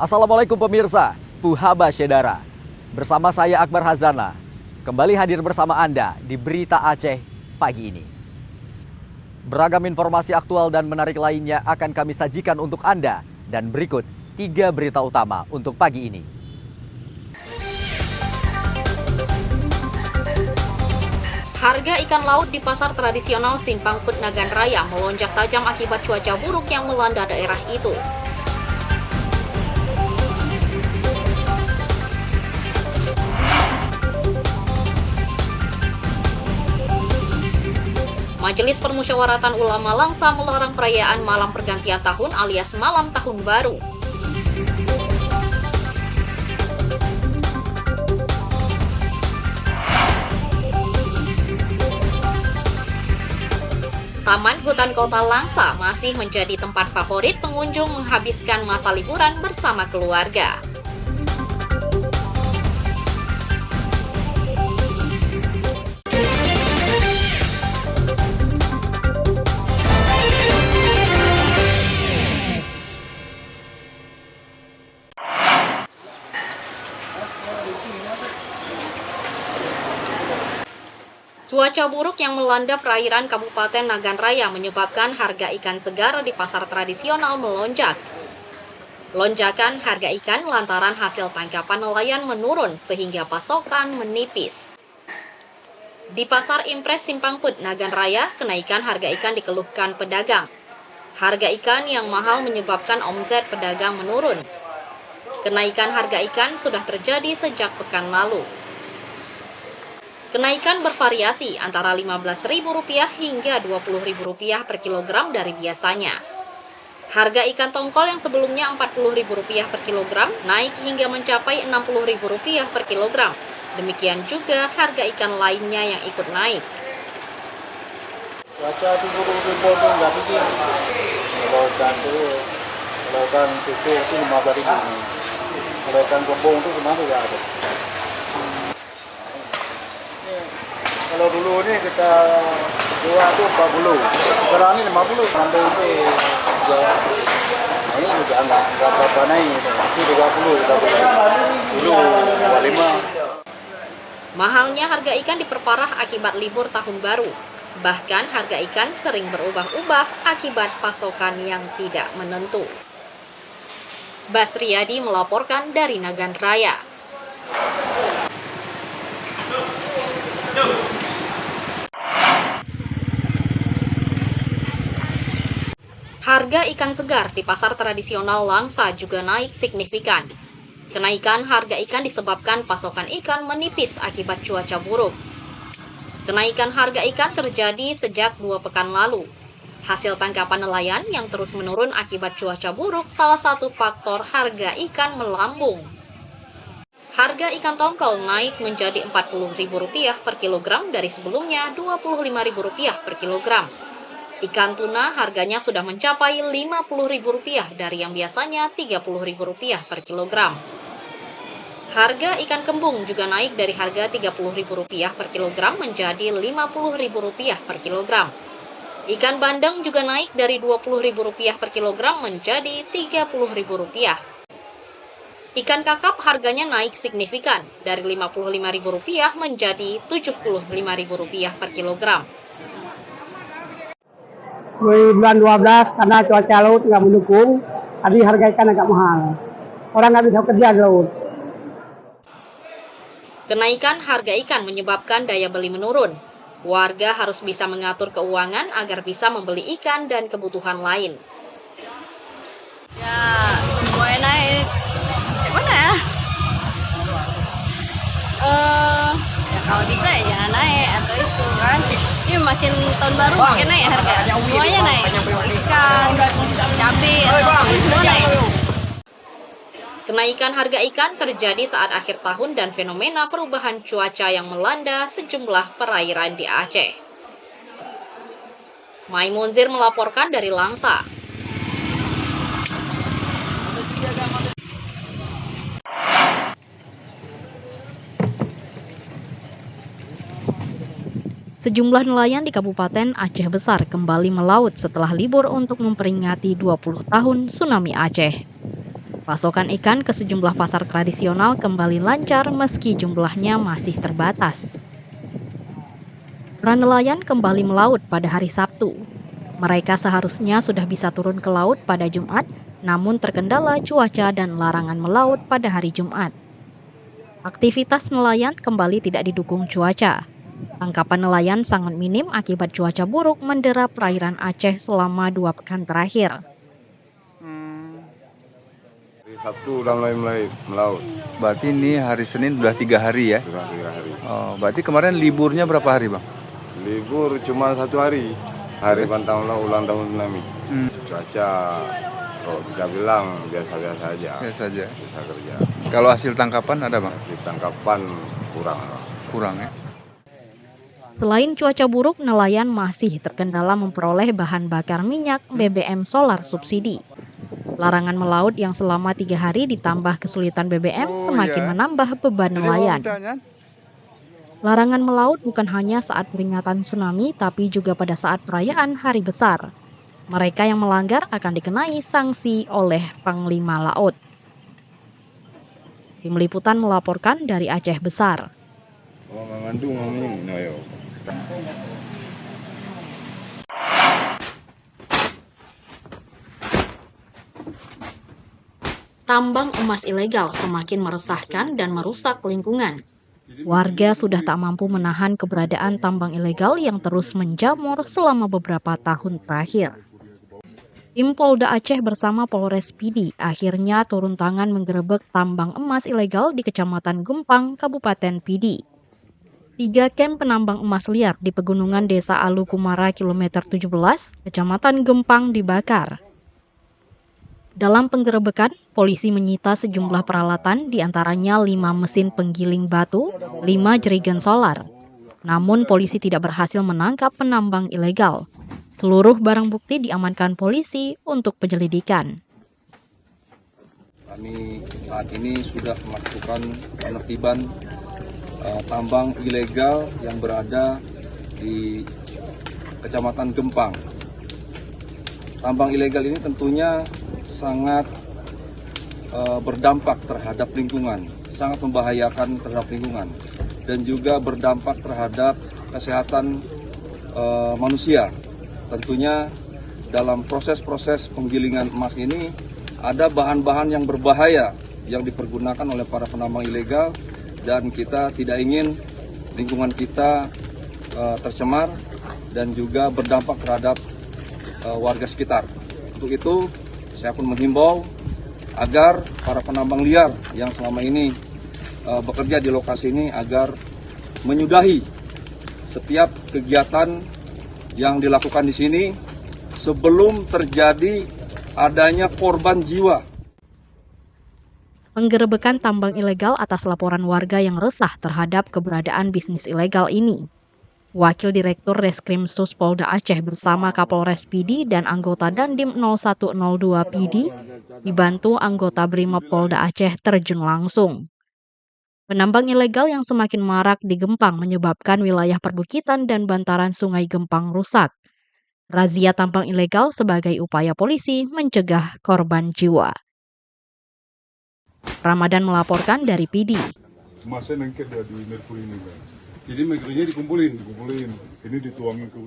Assalamualaikum pemirsa, Puhaba Syedara. Bersama saya Akbar Hazana, kembali hadir bersama Anda di Berita Aceh pagi ini. Beragam informasi aktual dan menarik lainnya akan kami sajikan untuk Anda. Dan berikut 3 berita utama untuk pagi ini. Harga ikan laut di pasar tradisional Simpang Put Nagan Raya melonjak tajam akibat cuaca buruk yang melanda daerah itu. Majelis Permusyawaratan Ulama Langsa melarang perayaan malam pergantian tahun alias malam tahun baru. Taman Hutan Kota Langsa masih menjadi tempat favorit pengunjung menghabiskan masa liburan bersama keluarga. Cuaca buruk yang melanda perairan Kabupaten Nagan Raya menyebabkan harga ikan segar di pasar tradisional melonjak. Lonjakan harga ikan lantaran hasil tangkapan nelayan menurun sehingga pasokan menipis. Di Pasar Impres Simpang Put Nagan Raya, kenaikan harga ikan dikeluhkan pedagang. Harga ikan yang mahal menyebabkan omset pedagang menurun. Kenaikan harga ikan sudah terjadi sejak pekan lalu. Kenaikan bervariasi antara Rp15.000 hingga Rp20.000 per kilogram dari biasanya. Harga ikan tongkol yang sebelumnya Rp40.000 per kilogram naik hingga mencapai Rp60.000 per kilogram. Demikian juga harga ikan lainnya yang ikut naik. Cuaca timur itu nggak bisa. Kalau ikan sisir itu 15.000. Kalau ikan kembung itu kemana nggak ada. Kalau dulu ini kita jual itu 40, sekarang ini 50 sampai itu jual. Ini juga enggak apa-apa naik, itu 30 kita beli. Dulu 25. Mahalnya harga ikan diperparah akibat libur tahun baru. Bahkan harga ikan sering berubah-ubah akibat pasokan yang tidak menentu. Basriadi melaporkan dari Nagan Raya. Harga ikan segar di pasar tradisional Langsa juga naik signifikan. Kenaikan harga ikan disebabkan pasokan ikan menipis akibat cuaca buruk. Kenaikan harga ikan terjadi sejak 2 pekan lalu. Hasil tangkapan nelayan yang terus menurun akibat cuaca buruk salah satu faktor harga ikan melambung. Harga ikan tongkol naik menjadi Rp40.000 per kilogram dari sebelumnya Rp25.000 per kilogram. Ikan tuna harganya sudah mencapai Rp50.000 dari yang biasanya Rp30.000 per kilogram. Harga ikan kembung juga naik dari harga Rp30.000 per kilogram menjadi Rp50.000 per kilogram. Ikan bandeng juga naik dari Rp20.000 per kilogram menjadi Rp30.000. Ikan kakap harganya naik signifikan dari Rp55.000 menjadi Rp75.000 per kilogram. Di bulan 12 karena cuaca laut nggak mendukung, jadi harga ikan agak mahal. Orang nggak bisa kerja di laut. Kenaikan harga ikan menyebabkan daya beli menurun. Warga harus bisa mengatur keuangan agar bisa membeli ikan dan kebutuhan lain. Ya, mulai naik. Mana ya? Ya kalau bisa ya jangan naik atau itu kan. Ini makin tahun baru makin naik harga. Semuanya naik. Ikan, cabai, semua naik. Kenaikan harga ikan terjadi saat akhir tahun dan fenomena perubahan cuaca yang melanda sejumlah perairan di Aceh. Maimunzir melaporkan dari Langsa. Sejumlah nelayan di Kabupaten Aceh Besar kembali melaut setelah libur untuk memperingati 20 tahun tsunami Aceh. Pasokan ikan ke sejumlah pasar tradisional kembali lancar meski jumlahnya masih terbatas. Para nelayan kembali melaut pada hari Sabtu. Mereka seharusnya sudah bisa turun ke laut pada Jumat, namun terkendala cuaca dan larangan melaut pada hari Jumat. Aktivitas nelayan kembali tidak didukung cuaca. Tangkapan nelayan sangat minim akibat cuaca buruk mendera perairan Aceh selama 2 pekan terakhir. Hari Sabtu udah mulai melaut. Berarti ini hari Senin udah 3 hari ya? Sudah 3 hari. Oh, berarti kemarin liburnya berapa hari, Bang? Libur cuma 1 hari. Hari ulang tahun Tsunami. Cuaca, kalau kita bilang biasa-biasa aja. Biasa aja. Bisa kerja. Kalau hasil tangkapan ada, Bang? Masih tangkapan kurang. Kurang ya? Selain cuaca buruk, nelayan masih terkendala memperoleh bahan bakar minyak BBM solar subsidi. Larangan melaut yang selama 3 hari ditambah kesulitan BBM semakin menambah beban nelayan. Larangan melaut bukan hanya saat peringatan tsunami, tapi juga pada saat perayaan hari besar. Mereka yang melanggar akan dikenai sanksi oleh Panglima Laut. Tim Liputan melaporkan dari Aceh Besar. Oh, mengandung ini, ayo. Tambang emas ilegal semakin meresahkan dan merusak lingkungan. Warga sudah tak mampu menahan keberadaan tambang ilegal yang terus menjamur selama beberapa tahun terakhir. Tim Polda Aceh bersama Polres Pidi akhirnya turun tangan menggerebek tambang emas ilegal di Kecamatan Gempang, Kabupaten Pidi. 3 kamp penambang emas liar di pegunungan Desa Alu Kumara kilometer 17, Kecamatan Gempang dibakar. Dalam penggerebekan, polisi menyita sejumlah peralatan diantaranya 5 mesin penggiling batu, 5 jerigen solar. Namun polisi tidak berhasil menangkap penambang ilegal. Seluruh barang bukti diamankan polisi untuk penyelidikan. Kami saat ini sudah melakukan penertiban tambang ilegal yang berada di Kecamatan Gempang. Tambang ilegal ini tentunya sangat berdampak terhadap lingkungan, sangat membahayakan terhadap lingkungan, dan juga berdampak terhadap kesehatan manusia. Tentunya dalam proses-proses penggilingan emas ini ada bahan-bahan yang berbahaya yang dipergunakan oleh para penambang ilegal, dan kita tidak ingin lingkungan kita tercemar dan juga berdampak terhadap warga sekitar. Untuk itu saya pun menghimbau agar para penambang liar yang selama ini bekerja di lokasi ini agar menyudahi setiap kegiatan yang dilakukan di sini sebelum terjadi adanya korban jiwa. Penggerebekan tambang ilegal atas laporan warga yang resah terhadap keberadaan bisnis ilegal ini. Wakil Direktur Reskrim Sus Polda Aceh bersama Kapolres Pidi dan anggota Dandim 0102 Pidi dibantu anggota Brimob Polda Aceh terjun langsung. Penambang ilegal yang semakin marak di Gempang menyebabkan wilayah perbukitan dan bantaran Sungai Gempang rusak. Razia tambang ilegal sebagai upaya polisi mencegah korban jiwa. Ramadan melaporkan dari Pidi. Masnya nengket ya di merkuri ini, kan? Jadi merkurinya dikumpulin. Ini dituangin ke